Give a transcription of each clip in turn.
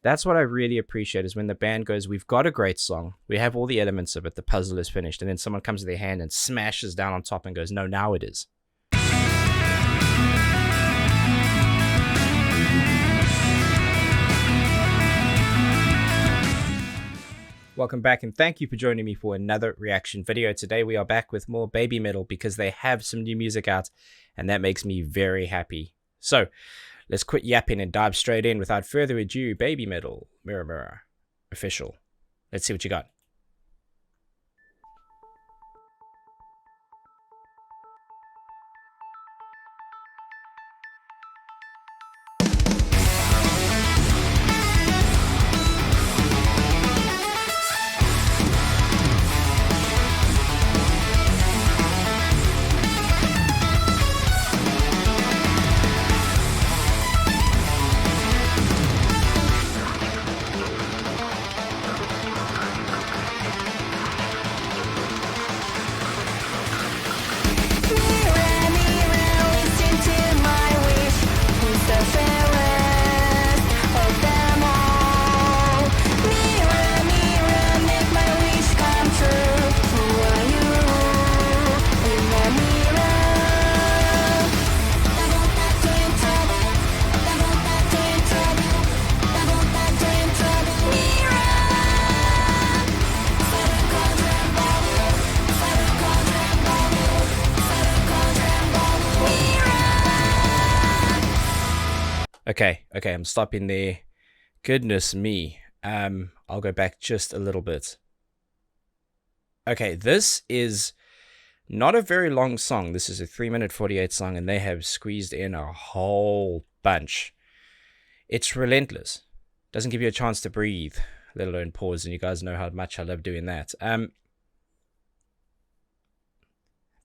That's what I really appreciate, is when the band goes, we've got a great song, we have all the elements of it, the puzzle is finished, and then someone comes with their hand and smashes down on top and goes, no, now it is. Welcome back, and thank you for joining me for another reaction video. Today we are back with more Babymetal because they have some new music out, and that makes me very happy. So let's quit yapping and dive straight in. Without further ado, Babymetal, Mirror Mirror, official. Let's see what you got. Okay, I'm stopping there. Goodness me. I'll go back just a little bit. Okay, this is not a very long song. This is a 3-minute 48 song, and they have squeezed in a whole bunch. It's relentless. Doesn't give you a chance to breathe, let alone pause, and you guys know how much I love doing that.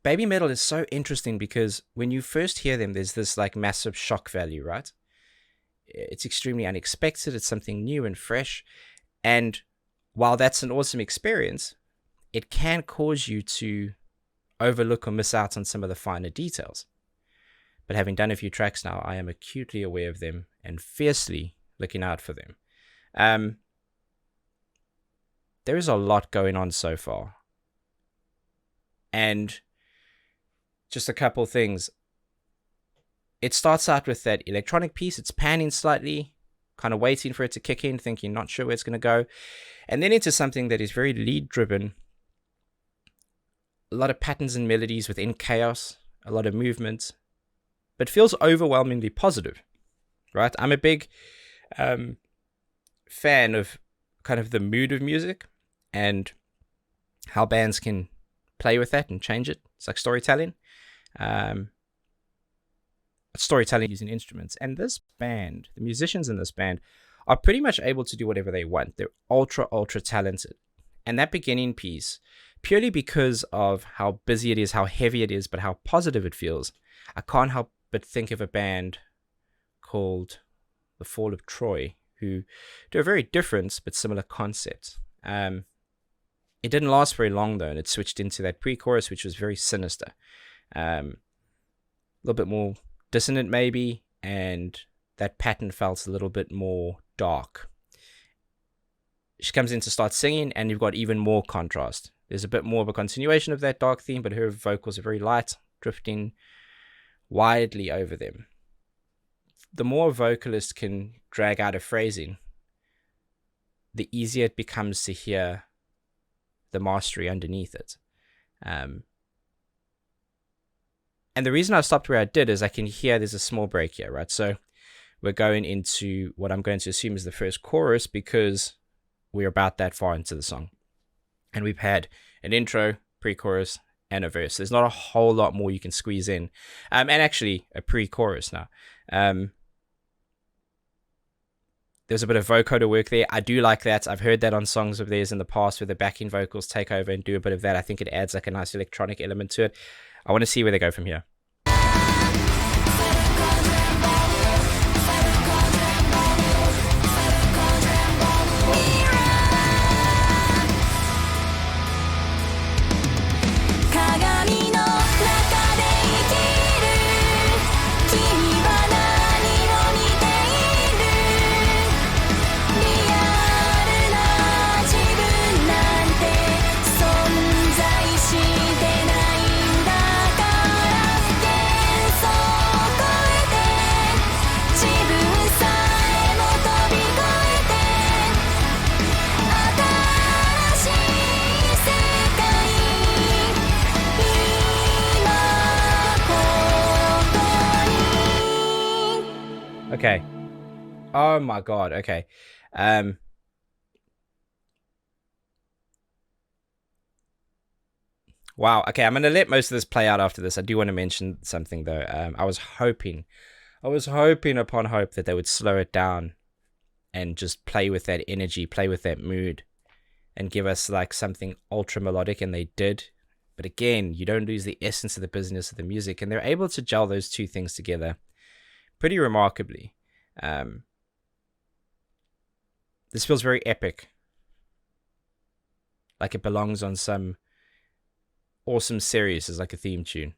Babymetal is so interesting because when you first hear them, there's this like massive shock value, right? It's extremely unexpected. It's something new and fresh. And while that's an awesome experience, it can cause you to overlook or miss out on some of the finer details. But having done a few tracks now, I am acutely aware of them and fiercely looking out for them. There is a lot going on so far. And just a couple things. It starts out with that electronic piece. It's panning slightly, kind of waiting for it to kick in, thinking, not sure where it's going to go. And then into something that is very lead-driven. A lot of patterns and melodies within chaos, a lot of movement, but feels overwhelmingly positive, right? I'm a big fan of kind of the mood of music and how bands can play with that and change it. It's like storytelling. Storytelling using instruments, and this band, the musicians in this band, are pretty much able to do whatever they want. They're ultra talented, and that beginning piece, purely because of how busy it is, how heavy it is, but how positive it feels, I can't help but think of a band called The Fall of Troy, who do a very different but similar concept. It didn't last very long though, and it switched into that pre-chorus, which was very sinister, a little bit more dissonant maybe, and that pattern felt a little bit more dark. She comes in to start singing, and you've got even more contrast. There's a bit more of a continuation of that dark theme, but her vocals are very light, drifting widely over them. The more a vocalist can drag out a phrasing, the easier it becomes to hear the mastery underneath it. And the reason I stopped where I did is I can hear there's a small break here, right? So we're going into what I'm going to assume is the first chorus because we're about that far into the song. And we've had an intro, pre-chorus, and a verse. There's not a whole lot more you can squeeze in. And actually a pre-chorus now. There's a bit of vocoder work there. I do like that. I've heard that on songs of theirs in the past where the backing vocals take over and do a bit of that. I think it adds like a nice electronic element to it. I want to see where they go from here. Okay. Oh my god. Okay. Wow. Okay, I'm gonna let most of this play out after this. I do want to mention something though. I was hoping upon hope that they would slow it down and just play with that energy, play with that mood, and give us like something ultra melodic, and they did. But again, you don't lose the essence of the business of the music, and they're able to gel those two things together pretty remarkably. This feels very epic, like it belongs on some awesome series as like a theme tune,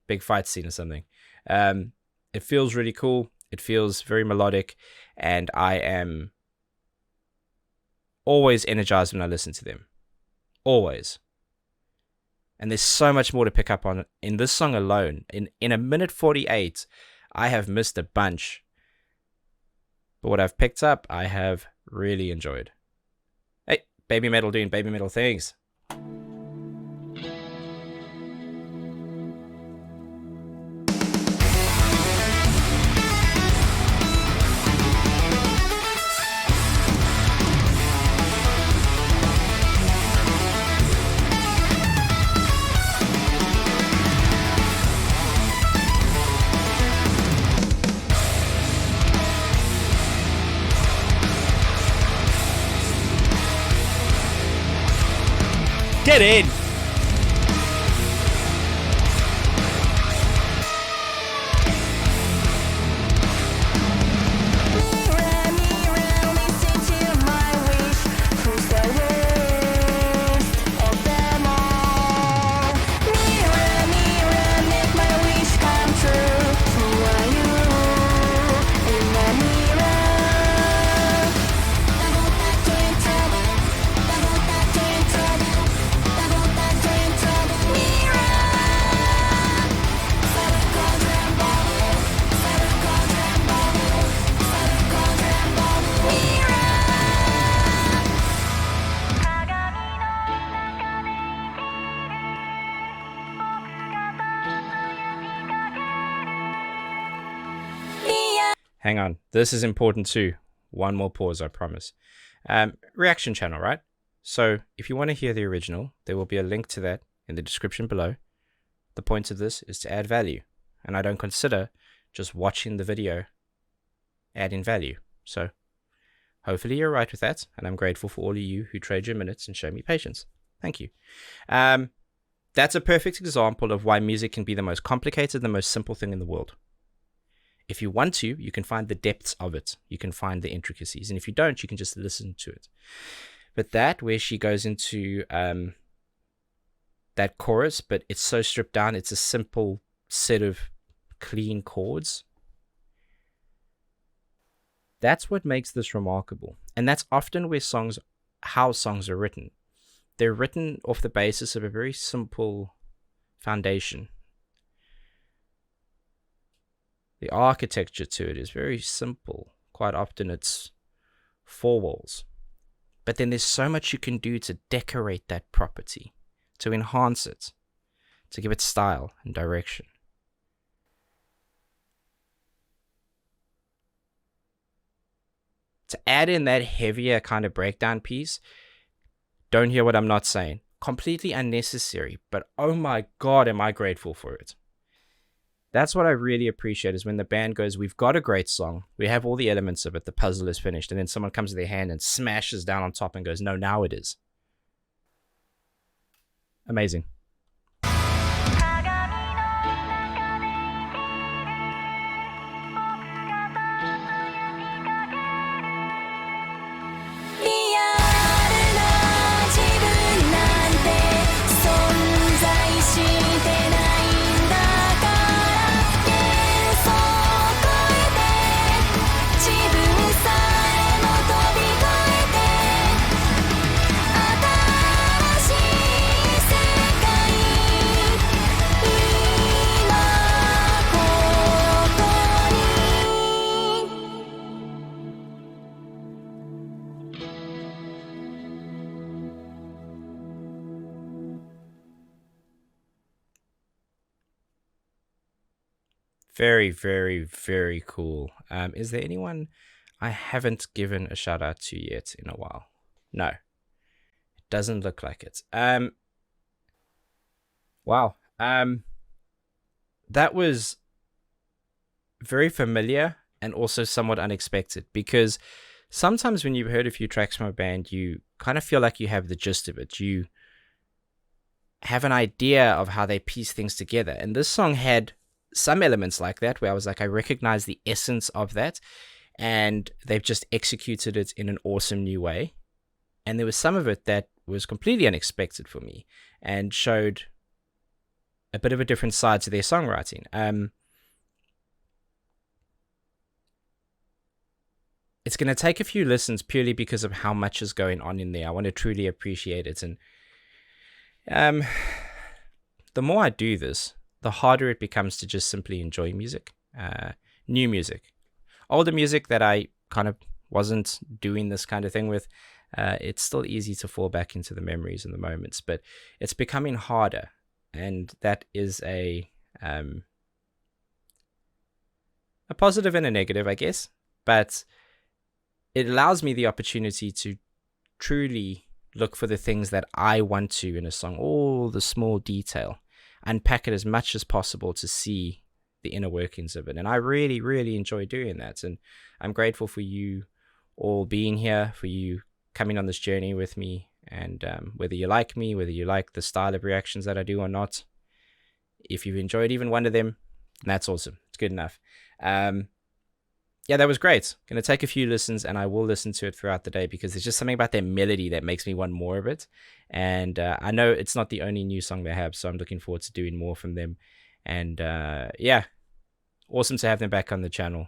big fight scene or something. It feels really cool. It feels very melodic, and I am always energized when I listen to them. Always. And there's so much more to pick up on in this song alone. In a minute 48, I have missed a bunch. But what I've picked up, I have really enjoyed. Hey, Babymetal doing Babymetal things. Get in! Hang on, this is important too. One more pause, I promise. Reaction channel, right? So if you want to hear the original, there will be a link to that in the description below. The point of this is to add value, and I don't consider just watching the video adding value. So hopefully you're right with that, and I'm grateful for all of you who trade your minutes and show me patience. Thank you. That's a perfect example of why music can be the most complicated, the most simple thing in the world. If you want to, you can find the depths of it. You can find the intricacies. And if you don't, you can just listen to it. But that, where she goes into that chorus, but it's so stripped down, it's a simple set of clean chords. That's what makes this remarkable. And that's often where how songs are written. They're written off the basis of a very simple foundation. The architecture to it is very simple. Quite often it's four walls. But then there's so much you can do to decorate that property, to enhance it, to give it style and direction. To add in that heavier kind of breakdown piece, don't hear what I'm not saying. Completely unnecessary, but oh my God, am I grateful for it. That's what I really appreciate, is when the band goes, we've got a great song, we have all the elements of it, the puzzle is finished, and then someone comes to their hand and smashes down on top and goes, no, now it is. Amazing. Very, very, very cool. Is there anyone I haven't given a shout out to yet in a while? No, it doesn't look like it. Wow. That was very familiar and also somewhat unexpected, because sometimes when you've heard a few tracks from a band, you kind of feel like you have the gist of it. You have an idea of how they piece things together. And this song had some elements like that, where I was like, I recognize the essence of that, and they've just executed it in an awesome new way. And there was some of it that was completely unexpected for me and showed a bit of a different side to their songwriting. It's going to take a few listens purely because of how much is going on in there. I want to truly appreciate it. And the more I do this, the harder it becomes to just simply enjoy music. New music. Older music that I kind of wasn't doing this kind of thing with, it's still easy to fall back into the memories and the moments, but it's becoming harder. And that is a positive and a negative, I guess. But it allows me the opportunity to truly look for the things that I want to in a song, all the small detail, unpack it as much as possible to see the inner workings of it. And I really, really enjoy doing that. And I'm grateful for you all being here, for you coming on this journey with me. And whether you like me, whether you like the style of reactions that I do or not, if you've enjoyed even one of them, that's awesome. It's good enough. Yeah, that was great. Going to take a few listens, and I will listen to it throughout the day, because there's just something about their melody that makes me want more of it. And I know it's not the only new song they have, so I'm looking forward to doing more from them. And yeah, awesome to have them back on the channel.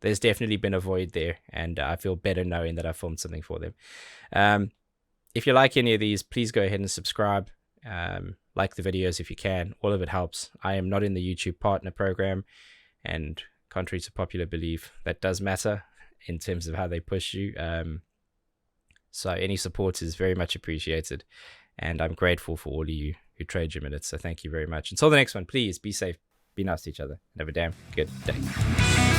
There's definitely been a void there, and I feel better knowing that I filmed something for them. If you like any of these, please go ahead and subscribe. Like the videos if you can. All of it helps. I am not in the YouTube partner program, and contrary to popular belief, that does matter in terms of how they push you. So any support is very much appreciated, and I'm grateful for all of you who trade your minutes. So thank you very much. Until the next one, please be safe, be nice to each other, and have a damn good day.